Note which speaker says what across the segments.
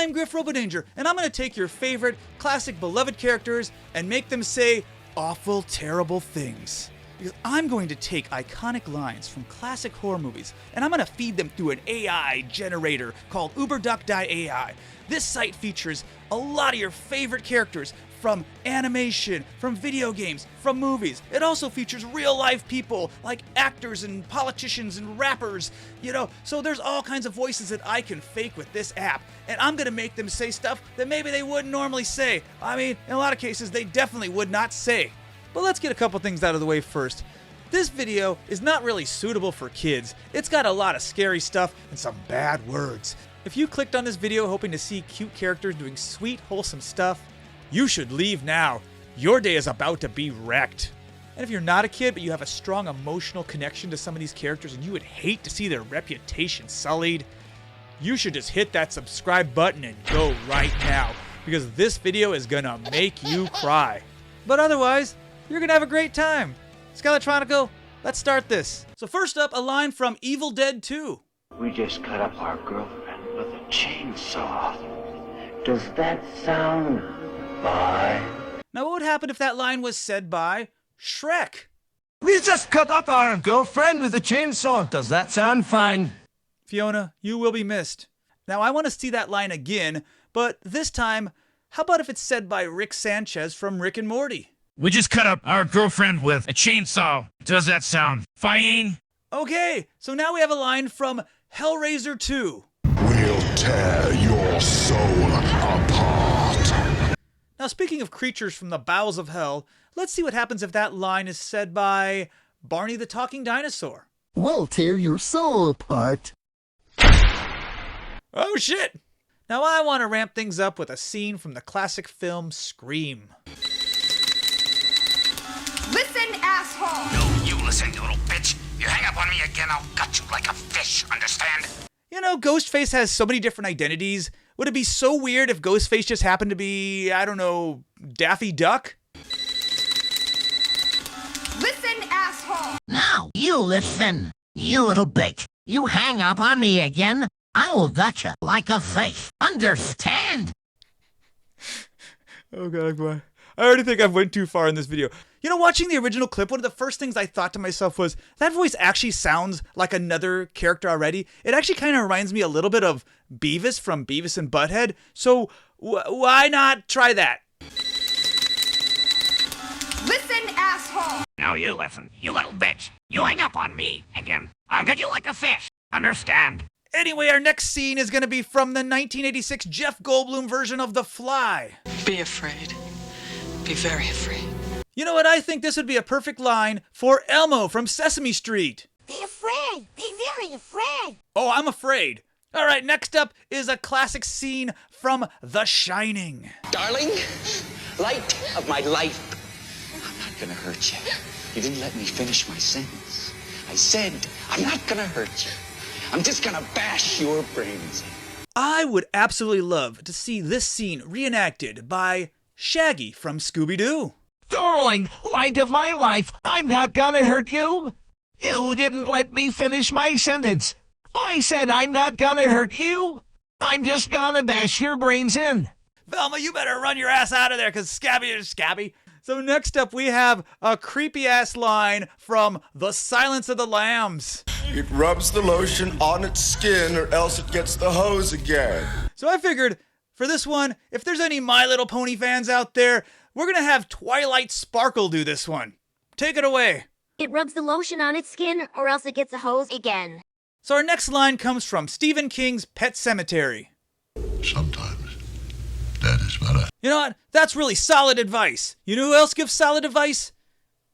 Speaker 1: I'm Griff Robodanger, and I'm going to take your favorite, classic, beloved characters and make them say awful, terrible things. Because I'm going to take iconic lines from classic horror movies, and I'm going to feed them through an AI generator called Uberduck.ai. This site features a lot of your favorite characters from animation, from video games, from movies. It also features real-life people like actors and politicians and rappers, so there's all kinds of voices that I can fake with this app, and I'm going to make them say stuff that maybe they wouldn't normally say. I mean, in a lot of cases, they definitely would not say. But let's get a couple things out of the way first. This video is not really suitable for kids. It's got a lot of scary stuff and some bad words. If you clicked on this video hoping to see cute characters doing sweet, wholesome stuff, you should leave now. Your day is about to be wrecked. And if you're not a kid, but you have a strong emotional connection to some of these characters and you would hate to see their reputation sullied, you should just hit that subscribe button and go right now, because this video is gonna make you cry. But otherwise, you're gonna have a great time. Skeletronico, let's start this. So first up, a line from Evil Dead 2.
Speaker 2: We just cut up our girlfriend with a chainsaw. Does that sound fine?
Speaker 1: Now what would happen if that line was said by Shrek?
Speaker 3: We just cut up our girlfriend with a chainsaw. Does that sound fine?
Speaker 1: Fiona, you will be missed. Now I want to see that line again, but this time, how about if it's said by Rick Sanchez from Rick and Morty?
Speaker 4: We just cut up our girlfriend with a chainsaw. Does that sound fine?
Speaker 1: Okay, so now we have a line from Hellraiser 2.
Speaker 5: We'll tear your soul apart.
Speaker 1: Now speaking of creatures from the bowels of hell, let's see what happens if that line is said by Barney the Talking Dinosaur.
Speaker 6: We'll tear your soul apart.
Speaker 1: Oh shit! Now I want to ramp things up with a scene from the classic film Scream.
Speaker 7: Listen, asshole!
Speaker 4: No, you listen, you little bitch. You hang up on me again, I'll gut you like a fish, understand?
Speaker 1: You know, Ghostface has so many different identities. Would it be so weird if Ghostface just happened to be, I don't know, Daffy Duck?
Speaker 7: Listen, asshole!
Speaker 6: Now, you listen, you little bitch. You hang up on me again, I will gut you like a fish. Understand?
Speaker 1: Oh god, boy. I already think I've went too far in this video. You know, watching the original clip, one of the first things I thought to myself was, that voice actually sounds like another character already. It actually kind of reminds me a little bit of Beavis from Beavis and Butthead. So, why not try that?
Speaker 7: Listen, asshole!
Speaker 4: Now you listen, you little bitch. You hang up on me again, I'll gut you like a fish, understand?
Speaker 1: Anyway, our next scene is going to be from the 1986 Jeff Goldblum version of The Fly.
Speaker 8: Be afraid. Be very afraid.
Speaker 1: You know what? I think this would be a perfect line for Elmo from Sesame Street.
Speaker 6: Be afraid. Be very afraid.
Speaker 1: Oh, I'm afraid. All right, next up is a classic scene from The Shining.
Speaker 9: Darling, light of my life, I'm not gonna hurt you. You didn't let me finish my sentence. I said, I'm not gonna hurt you. I'm just gonna bash your brains in.
Speaker 1: I would absolutely love to see this scene reenacted by Shaggy from Scooby-Doo.
Speaker 3: Darling, light of my life, I'm not gonna hurt you. You didn't let me finish my sentence. I said I'm not gonna hurt you. I'm just gonna bash your brains in.
Speaker 1: Velma, you better run your ass out of there, because Scabby is Scabby. So next up, we have a creepy-ass line from The Silence of the Lambs.
Speaker 5: It rubs the lotion on its skin or else it gets the hose again.
Speaker 1: So I figured, for this one, if there's any My Little Pony fans out there, we're gonna have Twilight Sparkle do this one. Take it away.
Speaker 10: It rubs the lotion on its skin, or else it gets a hose again.
Speaker 1: So our next line comes from Stephen King's Pet Sematary.
Speaker 5: Sometimes that is better.
Speaker 1: You know what? That's really solid advice. You know who else gives solid advice?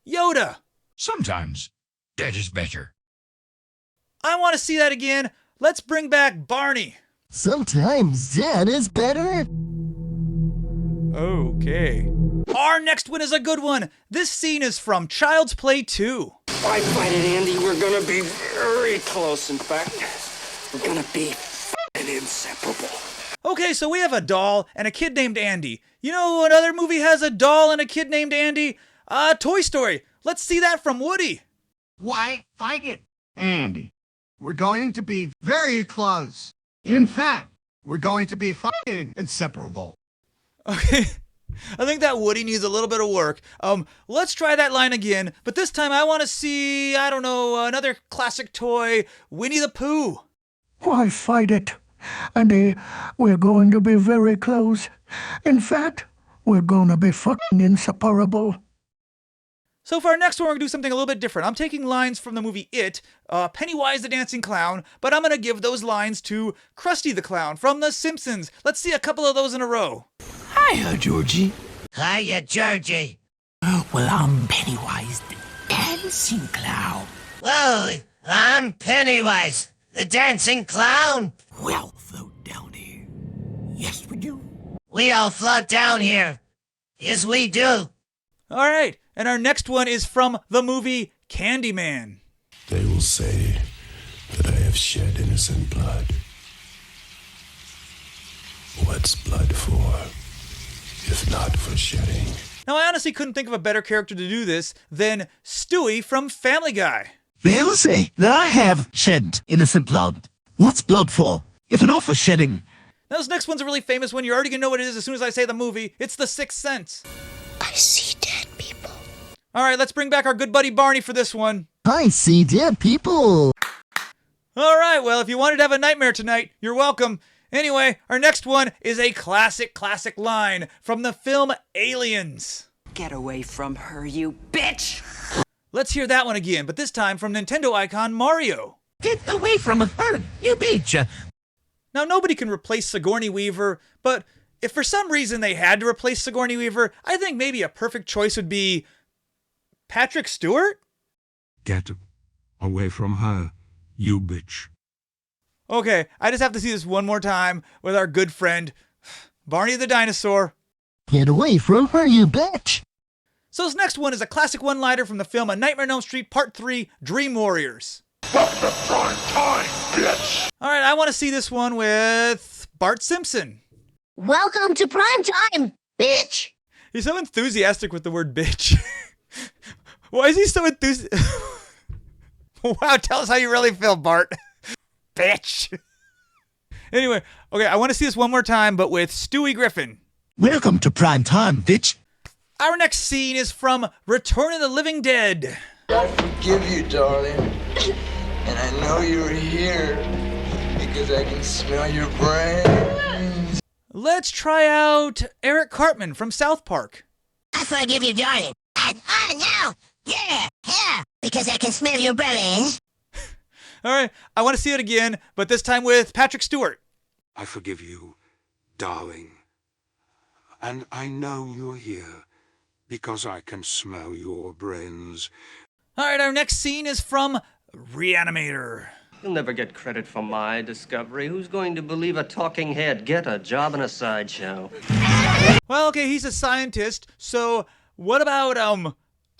Speaker 1: Yoda.
Speaker 4: Sometimes that is better.
Speaker 1: I want to see that again. Let's bring back Barney.
Speaker 6: Sometimes that is better.
Speaker 1: Okay. Our next one is a good one. This scene is from Child's Play 2.
Speaker 9: I fight it, Andy. We're gonna be very close. In fact, we're gonna be f***ing inseparable.
Speaker 1: Okay, so we have a doll and a kid named Andy. You know what other movie has a doll and a kid named Andy? Toy Story. Let's see that from Woody.
Speaker 3: Why fight it, Andy? We're going to be very close. In fact, We're going to be fucking inseparable.
Speaker 1: Okay. I think that Woody needs a little bit of work. Let's try that line again, but this time I want to see, I don't know, another classic toy, Winnie the Pooh.
Speaker 11: Why fight it? And we're going to be very close. In fact, we're going to be fucking inseparable.
Speaker 1: So for our next one, we're going to do something a little bit different. I'm taking lines from the movie It, Pennywise the Dancing Clown, but I'm going to give those lines to Krusty the Clown from The Simpsons. Let's see a couple of those in a row.
Speaker 12: Hiya, Georgie.
Speaker 6: Hiya, Georgie.
Speaker 12: Well, I'm Pennywise the Dancing Clown.
Speaker 6: Whoa, I'm Pennywise the Dancing Clown.
Speaker 12: We all float down here. Yes, we do.
Speaker 6: We all float down here. Yes, we do.
Speaker 1: All right, and our next one is from the movie Candyman.
Speaker 5: They will say that I have shed innocent blood. What's blood for, if not for shedding?
Speaker 1: Now, I honestly couldn't think of a better character to do this than Stewie from Family Guy.
Speaker 12: They will say that I have shed innocent blood. What's blood for, if not for shedding?
Speaker 1: Now, this next one's a really famous one. You're already going to know what it is as soon as I say the movie. It's The Sixth Sense.
Speaker 12: I see dead people.
Speaker 1: All right, let's bring back our good buddy Barney for this one.
Speaker 12: I see dead people.
Speaker 1: All right, well, if you wanted to have a nightmare tonight, you're welcome. Anyway, our next one is a classic line from the film Aliens.
Speaker 8: Get away from her, you bitch!
Speaker 1: Let's hear that one again, but this time from Nintendo icon Mario.
Speaker 12: Get away from her, you bitch!
Speaker 1: Now, nobody can replace Sigourney Weaver, but if for some reason they had to replace Sigourney Weaver, I think maybe a perfect choice would be Patrick Stewart?
Speaker 13: Get away from her, you bitch.
Speaker 1: Okay, I just have to see this one more time with our good friend, Barney the Dinosaur.
Speaker 12: Get away from her, you bitch!
Speaker 1: So this next one is a classic one-liner from the film A Nightmare on Elm Street Part 3, Dream Warriors.
Speaker 2: Welcome to prime time, bitch!
Speaker 1: Alright, I want to see this one with Bart Simpson.
Speaker 10: Welcome to prime time, bitch.
Speaker 1: He's so enthusiastic with the word bitch. Why is he so enthusiastic? Wow, tell us how you really feel, Bart. Bitch. Anyway, okay, I want to see this one more time, but with Stewie Griffin.
Speaker 12: Welcome to prime time, bitch.
Speaker 1: Our next scene is from Return of the Living Dead.
Speaker 14: I forgive you, darling. And I know you're here because I can smell your brains.
Speaker 1: Let's try out Eric Cartman from South Park.
Speaker 6: I forgive you, darling. And I know, yeah, because I can smell your brains.
Speaker 1: All right, I want to see it again, but this time with Patrick Stewart.
Speaker 13: I forgive you, darling. And I know you're here because I can smell your brains.
Speaker 1: All right, our next scene is from Reanimator.
Speaker 15: You'll never get credit for my discovery. Who's going to believe a talking head? Get a job in a sideshow.
Speaker 1: Well, okay, he's a scientist, so what about,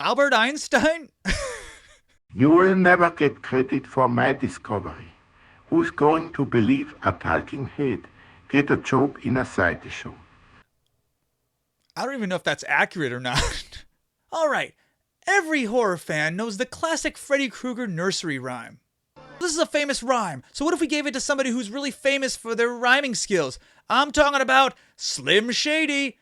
Speaker 1: Albert Einstein?
Speaker 16: You will never get credit for my discovery. Who's going to believe a talking head? Get a job in a sideshow.
Speaker 1: I don't even know if that's accurate or not. All right, every horror fan knows the classic Freddy Krueger nursery rhyme. This is a famous rhyme, so what if we gave it to somebody who's really famous for their rhyming skills? I'm talking about Slim Shady.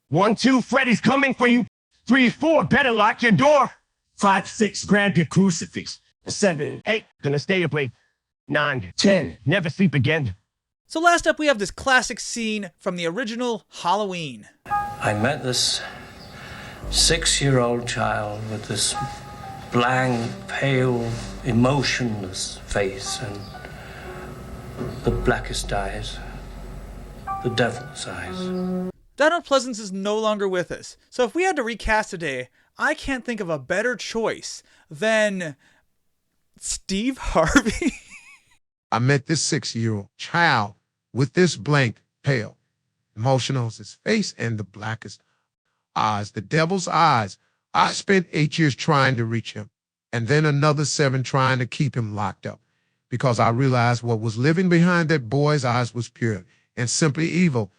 Speaker 3: 1, 2, Freddy's coming for you. 3, 4, better lock your door. 5, 6, grab your crucifix. 7, 8, gonna stay awake. 9, 10, never sleep again.
Speaker 1: So last up we have this classic scene from the original Halloween.
Speaker 15: I met this 6-year-old child with this blank, pale, emotionless face and the blackest eyes, the devil's eyes.
Speaker 1: Donald Pleasance is no longer with us, so if we had to recast today, I can't think of a better choice than Steve Harvey.
Speaker 17: I met this 6-year-old child with this blank, pale, emotional as his face and the blackest eyes, the devil's eyes. I spent 8 years trying to reach him, and then another 7 trying to keep him locked up, because I realized what was living behind that boy's eyes was pure and simply evil.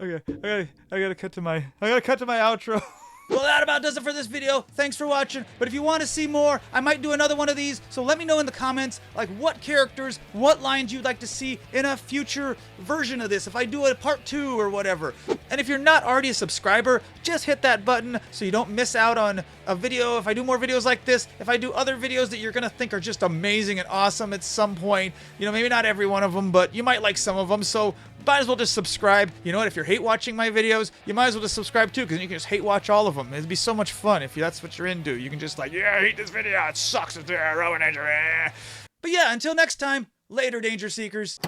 Speaker 1: Okay, I gotta cut to my outro. Well, that about does it for this video. Thanks for watching. But if you want to see more, I might do another one of these. So let me know in the comments, like what characters, what lines you'd like to see in a future version of this, if I do a part 2 or whatever. And if you're not already a subscriber, just hit that button so you don't miss out on a video. If I do more videos like this, if I do other videos that you're going to think are just amazing and awesome at some point, you know, maybe not every one of them, but you might like some of them. So might as well just subscribe. You know what? If you're hate watching my videos, you might as well just subscribe too, because you can just hate watch all of them. It'd be so much fun if that's what you're into. You can just like, yeah, I hate this video. It sucks. It's Rowan Danger. But yeah, until next time, later, Danger Seekers.